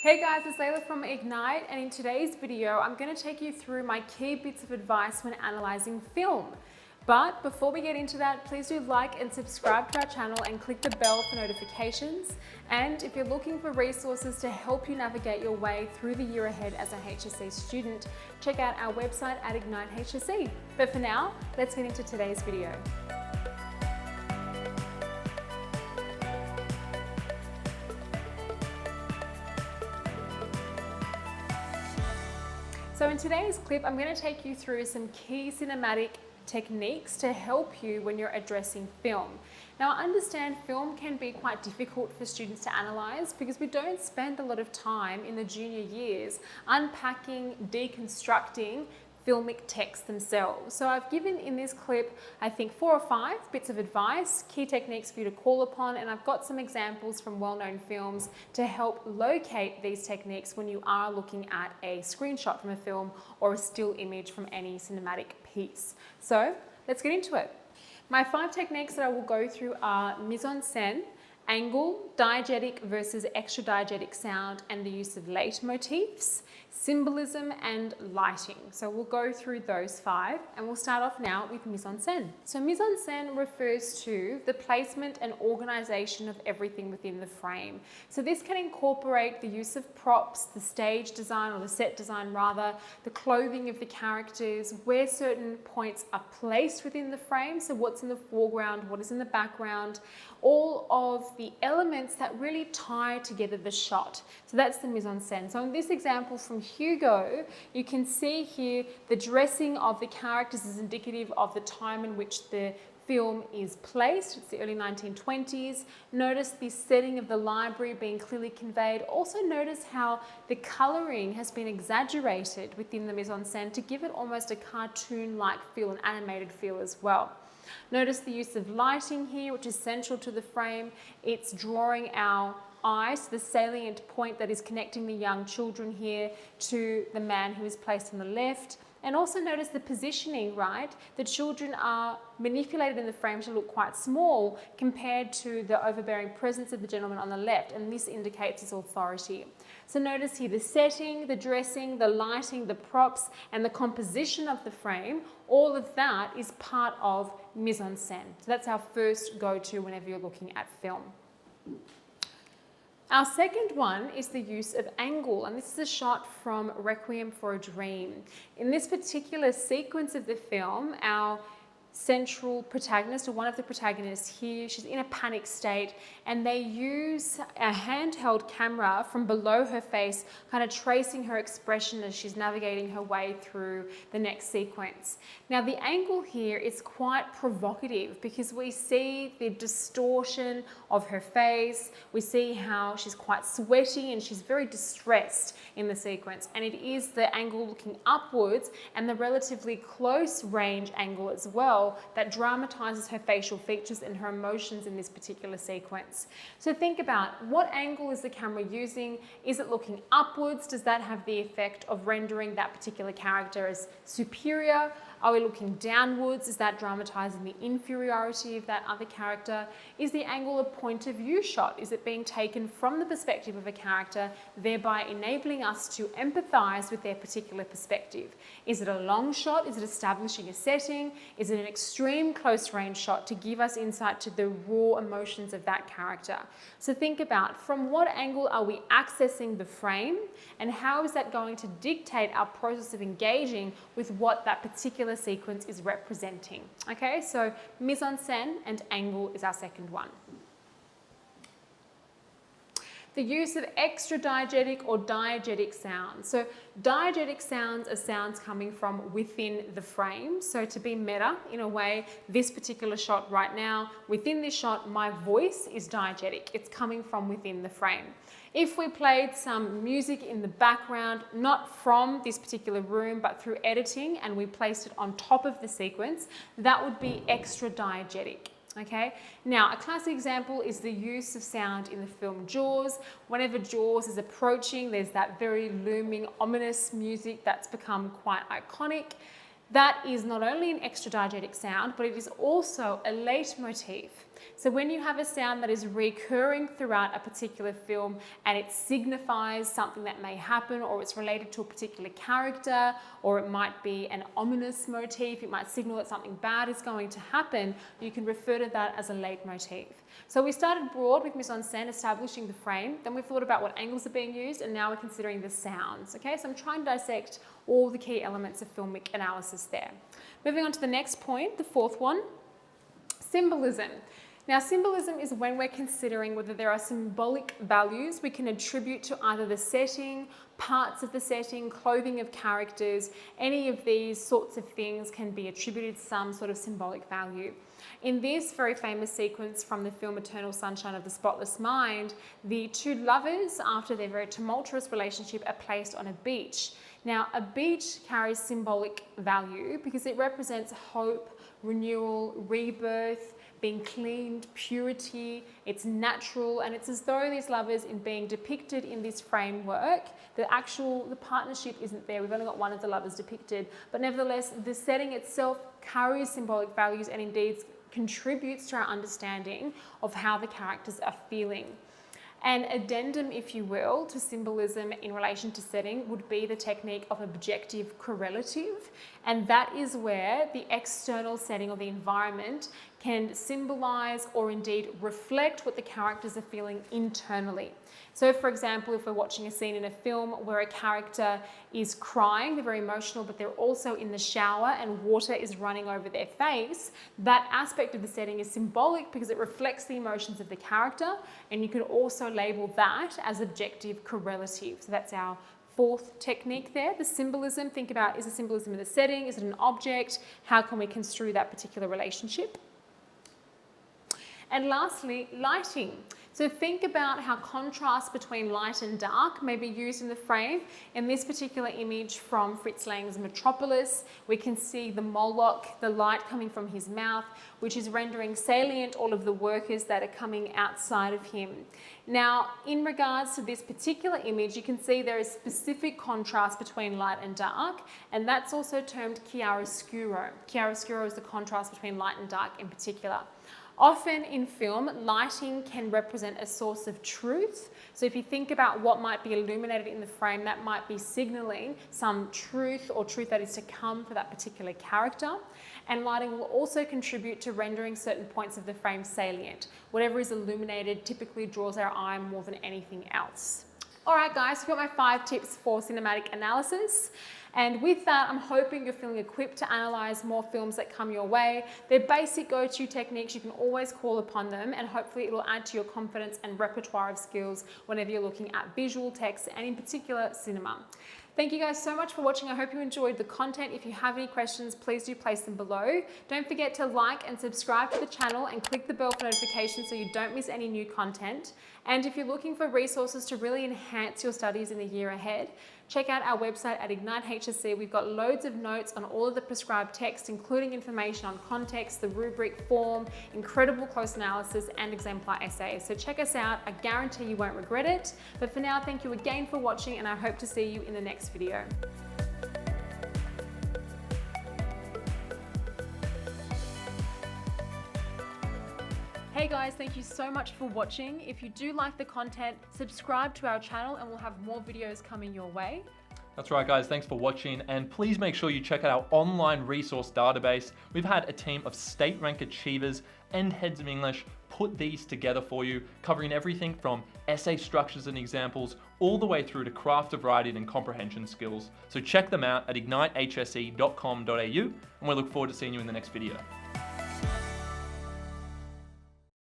Hey guys, it's Layla from Ignite, and in today's video, I'm going to take you through my key bits of advice when analysing film. But before we get into that, please do like and subscribe to our channel and click the bell for notifications. And if you're looking for resources to help you navigate your way through the year ahead as a HSC student, check out our website at Ignite HSC. But for now, let's get into today's video. So in today's clip, I'm going to take you through some key cinematic techniques to help you when you're addressing film. Now, I understand film can be quite difficult for students to analyse because we don't spend a lot of time in the junior years unpacking, deconstructing filmic texts themselves. So I've given in this clip, I think 4 or 5 bits of advice, key techniques for you to call upon, and I've got some examples from well-known films to help locate these techniques when you are looking at a screenshot from a film or a still image from any cinematic piece. So let's get into it. My 5 techniques that I will go through are mise-en-scène, angle, diegetic versus extra-diegetic sound, and the use of leitmotifs, symbolism, and lighting. So we'll go through those 5, and we'll start off now with mise-en-scène. So mise-en-scène refers to the placement and organisation of everything within the frame. So this can incorporate the use of props, the stage design, or the set design rather, the clothing of the characters, where certain points are placed within the frame, so what's in the foreground, what is in the background, all of the elements that really tie together the shot. So that's the mise-en-scène. So in this example from Hugo, you can see here the dressing of the characters is indicative of the time in which the film is placed. It's the early 1920s. Notice the setting of the library being clearly conveyed. Also notice how the colouring has been exaggerated within the mise-en-scène to give it almost a cartoon-like feel, an animated feel as well. Notice the use of lighting here, which is central to the frame. It's drawing our eyes to the salient point that is connecting the young children here to the man who is placed on the left. And also notice the positioning, right? The children are manipulated in the frame to look quite small compared to the overbearing presence of the gentleman on the left, and this indicates his authority. So notice here the setting, the dressing, the lighting, the props, and the composition of the frame, all of that is part of mise-en-scène. So that's our first go-to whenever you're looking at film. Our second one is the use of angle, and this is a shot from Requiem for a Dream. In this particular sequence of the film, our central protagonist, or one of the protagonists here, she's in a panic state, and they use a handheld camera from below her face, kind of tracing her expression as she's navigating her way through the next sequence. Now the angle here is quite provocative because we see the distortion of her face, we see how she's quite sweaty and she's very distressed in the sequence, and it is the angle looking upwards and the relatively close range angle as well that dramatizes her facial features and her emotions in this particular sequence. So think about, what angle is the camera using? Is it looking upwards? Does that have the effect of rendering that particular character as superior? Are we looking downwards? Is that dramatizing the inferiority of that other character? Is the angle a point of view shot? Is it being taken from the perspective of a character, thereby enabling us to empathize with their particular perspective? Is it a long shot? Is it establishing a setting? Is it an extreme close range shot to give us insight to the raw emotions of that character? So think about, from what angle are we accessing the frame, and how is that going to dictate our process of engaging with what that particular sequence is representing? Okay, so mise-en-scène and angle is our second one. The use of extra-diegetic or diegetic sounds. So diegetic sounds are sounds coming from within the frame. So to be meta, in a way, this particular shot right now, within this shot, my voice is diegetic. It's coming from within the frame. If we played some music in the background, not from this particular room, but through editing, and we placed it on top of the sequence, that would be extra-diegetic. Okay, now a classic example is the use of sound in the film Jaws. Whenever Jaws is approaching, there's that very looming, ominous music that's become quite iconic. That is not only an extra-diegetic sound, but it is also a leitmotif. So when you have a sound that is recurring throughout a particular film and it signifies something that may happen, or it's related to a particular character, or it might be an ominous motif, it might signal that something bad is going to happen, you can refer to that as a leitmotif. So we started broad with Mikonsen, establishing the frame, then we thought about what angles are being used, and now we're considering the sounds. Okay, so I'm trying to dissect all the key elements of filmic analysis there. Moving on to the next point, the fourth one, symbolism. Now, symbolism is when we're considering whether there are symbolic values we can attribute to either the setting, parts of the setting, clothing of characters. Any of these sorts of things can be attributed some sort of symbolic value. In this very famous sequence from the film Eternal Sunshine of the Spotless Mind, the two lovers, after their very tumultuous relationship, are placed on a beach. Now, a beach carries symbolic value because it represents hope, renewal, rebirth, being cleaned, purity. It's natural, and it's as though these lovers, in being depicted in this framework, the partnership isn't there. We've only got one of the lovers depicted, but nevertheless, the setting itself carries symbolic values and indeed contributes to our understanding of how the characters are feeling. An addendum, if you will, to symbolism in relation to setting would be the technique of objective correlative, and that is where the external setting or the environment can symbolize or indeed reflect what the characters are feeling internally. So for example, if we're watching a scene in a film where a character is crying, they're very emotional, but they're also in the shower and water is running over their face, that aspect of the setting is symbolic because it reflects the emotions of the character, and you could also label that as objective correlative. So that's our fourth technique there. The symbolism, think about, is the symbolism in the setting? Is it an object? How can we construe that particular relationship? And lastly, lighting. So think about how contrast between light and dark may be used in the frame. In this particular image from Fritz Lang's Metropolis, we can see the Moloch, the light coming from his mouth, which is rendering salient all of the workers that are coming outside of him. Now, in regards to this particular image, you can see there is specific contrast between light and dark, and that's also termed chiaroscuro. Chiaroscuro is the contrast between light and dark in particular. Often in film, lighting can represent a source of truth. So if you think about what might be illuminated in the frame, that might be signaling some truth or truth that is to come for that particular character. And lighting will also contribute to rendering certain points of the frame salient. Whatever is illuminated typically draws our eye more than anything else. All right, guys, so I've got my 5 tips for cinematic analysis. And with that, I'm hoping you're feeling equipped to analyze more films that come your way. They're basic go-to techniques. You can always call upon them, and hopefully it will add to your confidence and repertoire of skills whenever you're looking at visual, text, and in particular, cinema. Thank you guys so much for watching. I hope you enjoyed the content. If you have any questions, please do place them below. Don't forget to like and subscribe to the channel and click the bell for notifications so you don't miss any new content. And if you're looking for resources to really enhance your studies in the year ahead, check out our website at Ignite HSC. We've got loads of notes on all of the prescribed text, including information on context, the rubric form, incredible close analysis, and exemplar essays. So check us out. I guarantee you won't regret it. But for now, thank you again for watching, and I hope to see you in the next video. Hey guys, thank you so much for watching. If you do like the content, subscribe to our channel and we'll have more videos coming your way. That's right, guys. Thanks for watching. And please make sure you check out our online resource database. We've had a team of state rank achievers and heads of English put these together for you, covering everything from essay structures and examples all the way through to craft of writing and comprehension skills. So check them out at ignitehse.com.au, and we look forward to seeing you in the next video.